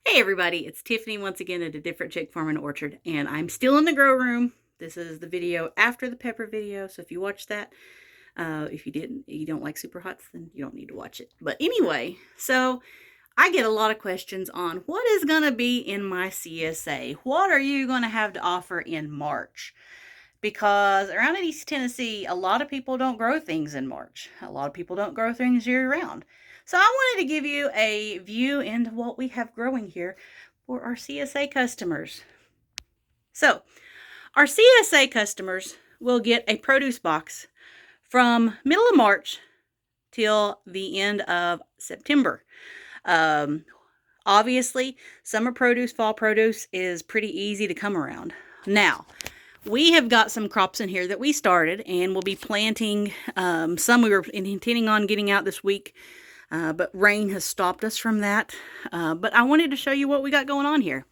Hey everybody, it's Tiffany once again at a different chick farm and orchard, and I'm still in the grow room. This is the video after the pepper video, so if you watch that, if you don't like super hots, then you don't need to watch it. But anyway, so I get a lot of questions on what is going to be in my CSA. What are you going to have to offer in March? Because around in East Tennessee, a lot of people don't grow things in March. A lot of people don't grow things year round. So I wanted to give you a view into what we have growing here for our CSA customers. So our CSA customers will get a produce box from middle of March till the end of September. Obviously, summer produce, fall produce is pretty easy to come around. Now, we have got some crops in here that we started and we'll be planting. Some we were intending on getting out this week, but rain has stopped us from that. But I wanted to show you what we got going on here.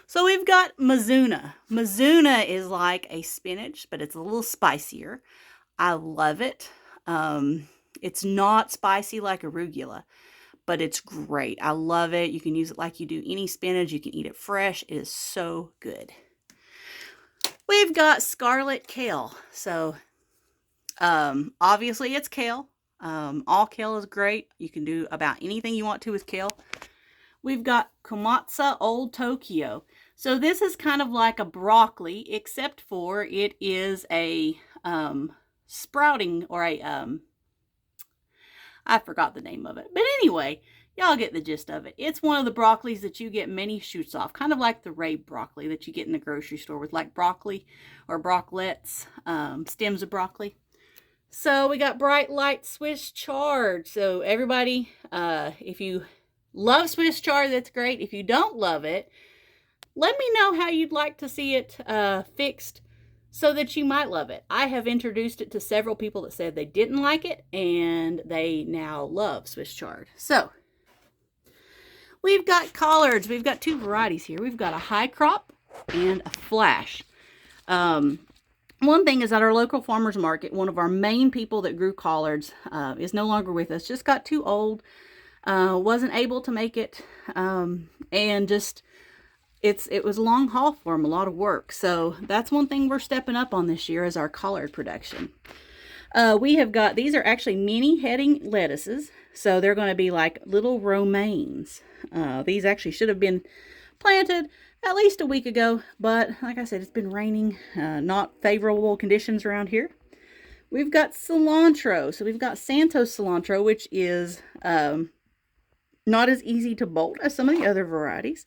So we've got Mizuna. Mizuna is like a spinach, but it's a little spicier. I love it. It's not spicy like arugula, but it's great. I love it. You can use it like you do any spinach. You can eat it fresh. It is so good. We've got scarlet kale. So obviously it's kale. All kale is great. You can do about anything you want to with kale. We've got Komatsu Old Tokyo. So this is kind of like a broccoli, except for it is a sprouting or a I forgot the name of it. But anyway, y'all get the gist of it. It's one of the broccolis that you get many shoots off, kind of like the Rabe broccoli that you get in the grocery store with like broccoli or broccolettes, stems of broccoli. So we got Bright Light Swiss chard. So everybody, if you love Swiss chard, that's great. If you don't love it, let me know how you'd like to see it fixed so that you might love it. I have introduced it to several people that said they didn't like it, and they now love Swiss chard. So we've got collards. We've got two varieties here. We've got a high crop and a flash. One thing is at our local farmers market, one of our main people that grew collards is no longer with us. Just got too old, wasn't able to make it, and just it was a long haul for him, a lot of work. So that's one thing we're stepping up on this year is our collard production. We have got, these are actually mini heading lettuces. So they're going to be like little romaines. These actually should have been planted at least a week ago, but like I said, it's been raining, not favorable conditions around here. We've got cilantro. So we've got Santos cilantro, which is not as easy to bolt as some of the other varieties.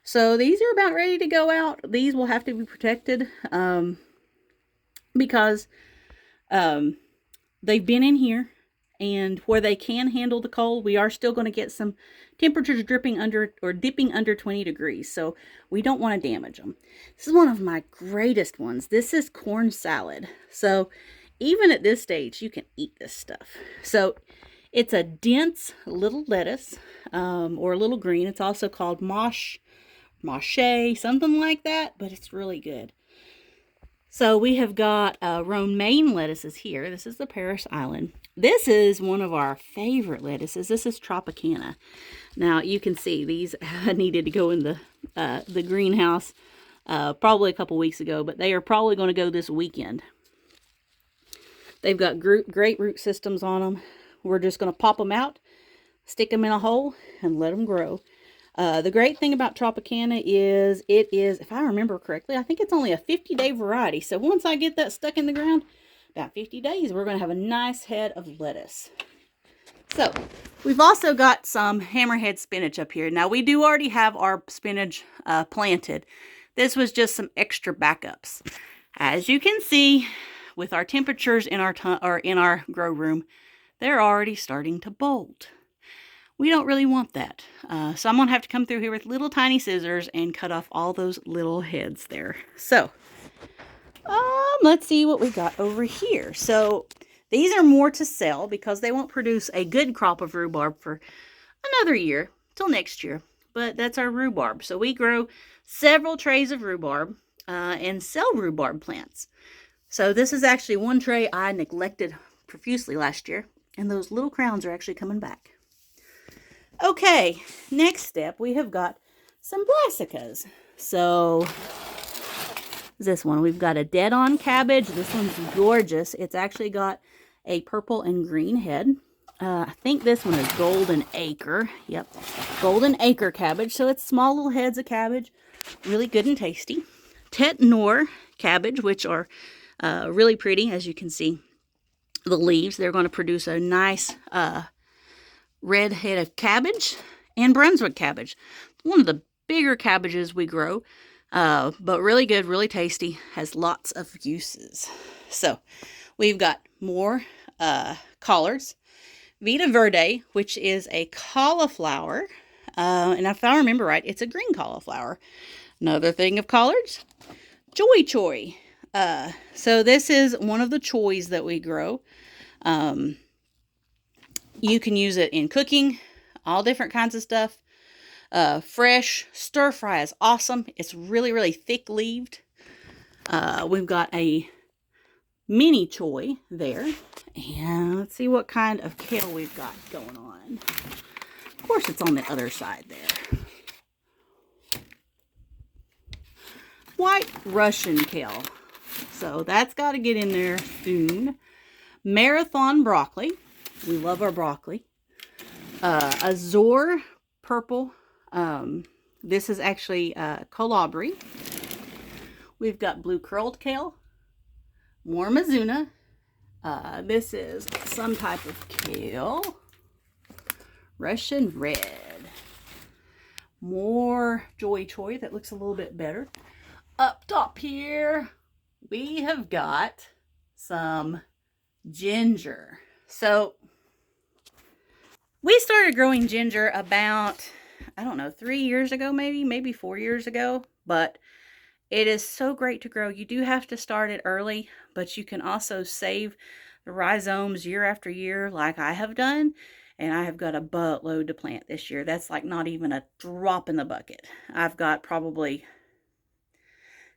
So these are about ready to go out. These will have to be protected because they've been in here, and where they can handle the cold, we are still going to get some temperatures dipping under 20 degrees. So we don't want to damage them. This is one of my greatest ones. This is corn salad. So even at this stage, you can eat this stuff. So it's a dense little lettuce or a little green. It's also called moche, something like that, but it's really good. So we have got romaine lettuces here. This is the Paris Island. This is one of our favorite lettuces. This is Tropicana. Now you can see these needed to go in the greenhouse probably a couple weeks ago, but they are probably going to go this weekend. They've got great root systems on them. We're just going to pop them out, stick them in a hole, and let them grow. The great thing about Tropicana is it is, if I remember correctly, I think it's only a 50-day variety. So once I get that stuck in the ground, about 50 days, we're going to have a nice head of lettuce. So we've also got some hammerhead spinach up here. Now we do already have our spinach planted. This was just some extra backups. As you can see, with our temperatures in our grow room, they're already starting to bolt. We don't really want that. So I'm going to have to come through here with little tiny scissors and cut off all those little heads there. So let's see what we got over here. So these are more to sell because they won't produce a good crop of rhubarb for another year, till next year. But that's our rhubarb. So we grow several trays of rhubarb and sell rhubarb plants. So this is actually one tray I neglected profusely last year. And those little crowns are actually coming back. Okay, next step, we have got some brassicas. So this one, we've got a dead-on cabbage. This one's gorgeous. It's actually got a purple and green head. I think this one is golden acre. Yep, golden acre cabbage. So it's small little heads of cabbage. Really good and tasty. Tete Noor cabbage, which are really pretty, as you can see. The leaves, they're going to produce a nice red head of cabbage. And Brunswick cabbage. One of the bigger cabbages we grow. But really good, really tasty, has lots of uses. So we've got more collards. Vita Verde, which is a cauliflower, and if I remember right, it's a green cauliflower. Another thing of collards, Joy Choy. So this is one of the choys that we grow. You can use it in cooking, all different kinds of stuff. Fresh, stir fry is awesome. It's really, really thick-leaved. We've got a mini choy there. And let's see what kind of kale we've got going on. Of course, it's on the other side there. White Russian kale. So that's got to get in there soon. Marathon broccoli. We love our broccoli. Azure purple. This is actually colabri. We've got blue curled kale. More Mizuna. This is some type of kale. Russian red. More Joy Choy that looks a little bit better. Up top here, we have got some ginger. So we started growing ginger about, I don't know, 3 years ago, maybe 4 years ago, but it is so great to grow. You do have to start it early, but you can also save the rhizomes year after year like I have done, and I have got a buttload to plant this year. That's like not even a drop in the bucket. I've got probably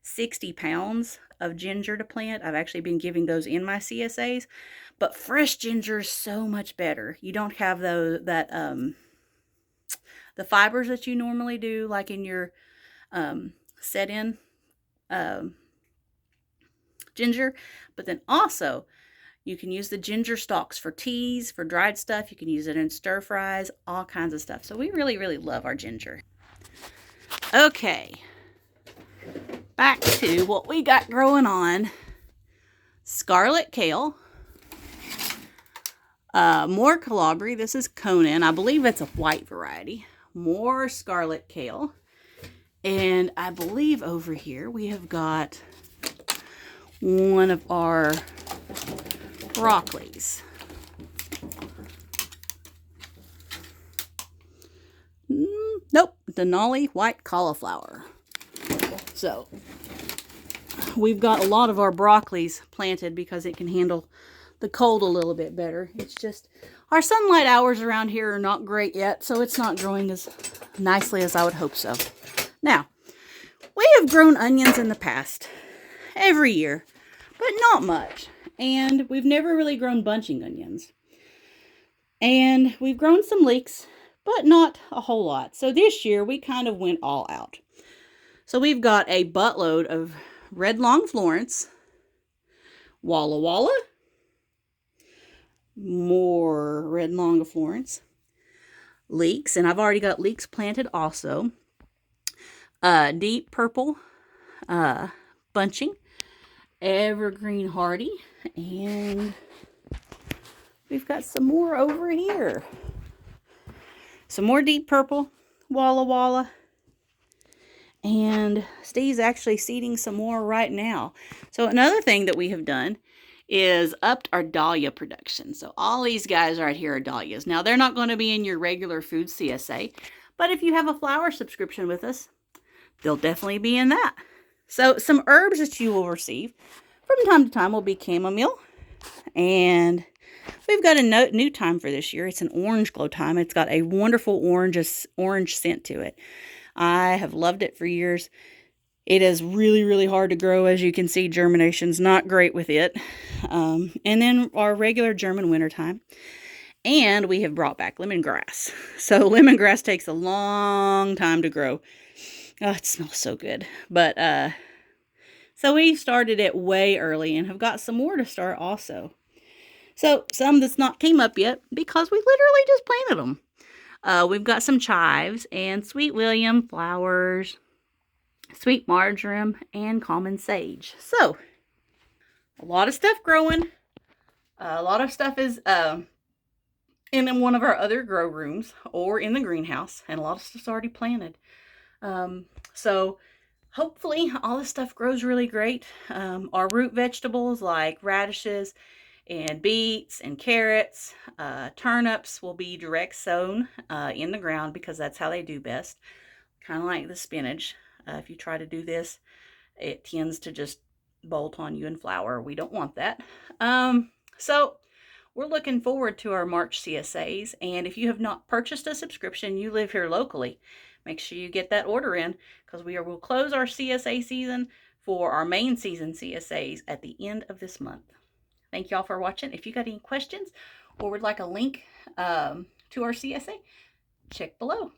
60 pounds of ginger to plant. I've actually been giving those in my CSAs, but fresh ginger is so much better. You don't have the fibers that you normally do, like in your set-in ginger, but then also you can use the ginger stalks for teas, for dried stuff. You can use it in stir fries, all kinds of stuff. So we really, really love our ginger. Okay, back to what we got growing on. Scarlet kale. More calabri. This is Conan. I believe it's a white variety. More scarlet kale. And I believe over here we have got one of our broccolis. Nope, Denali white cauliflower. So we've got a lot of our broccolis planted because it can handle the cold a little bit better. It's just our sunlight hours around here are not great yet, so it's not growing as nicely as I would hope so. Now, we have grown onions in the past, every year, but not much. And we've never really grown bunching onions. And we've grown some leeks, but not a whole lot. So this year, we kind of went all out. So we've got a buttload of red long Florence, Walla Walla, more red long Florence, leeks, and I've already got leeks planted also. Deep purple bunching, evergreen hardy, and we've got some more over here. Some more deep purple, Walla Walla, and Steve's actually seeding some more right now. So another thing that we have done is upped our dahlia production. So all these guys right here are dahlias. Now they're not going to be in your regular food CSA, but if you have a flower subscription with us, they'll definitely be in that. So some herbs that you will receive from time to time will be chamomile. And we've got a new time for this year. It's an orange glow time. It's got a wonderful orange scent to it. I have loved it for years. It is really, really hard to grow. As you can see, germination's not great with it. And then our regular German wintertime. And we have brought back lemongrass. So lemongrass takes a long time to grow. Oh, it smells so good. But so we started it way early and have got some more to start also. So some that's not came up yet because we literally just planted them. We've got some chives and sweet William flowers, sweet marjoram, and common sage. So a lot of stuff growing. A lot of stuff is in one of our other grow rooms or in the greenhouse, and a lot of stuff's already planted. So hopefully all this stuff grows really great. Our root vegetables like radishes and beets and carrots, turnips will be direct sown in the ground because that's how they do best. Kind of like the spinach. If you try to do this, it tends to just bolt on you and flower. We don't want that. So we're looking forward to our March CSAs. And if you have not purchased a subscription, you live here locally, make sure you get that order in because will close our CSA season for our main season CSAs at the end of this month. Thank y'all for watching. If you got any questions or would like a link to our CSA, check below.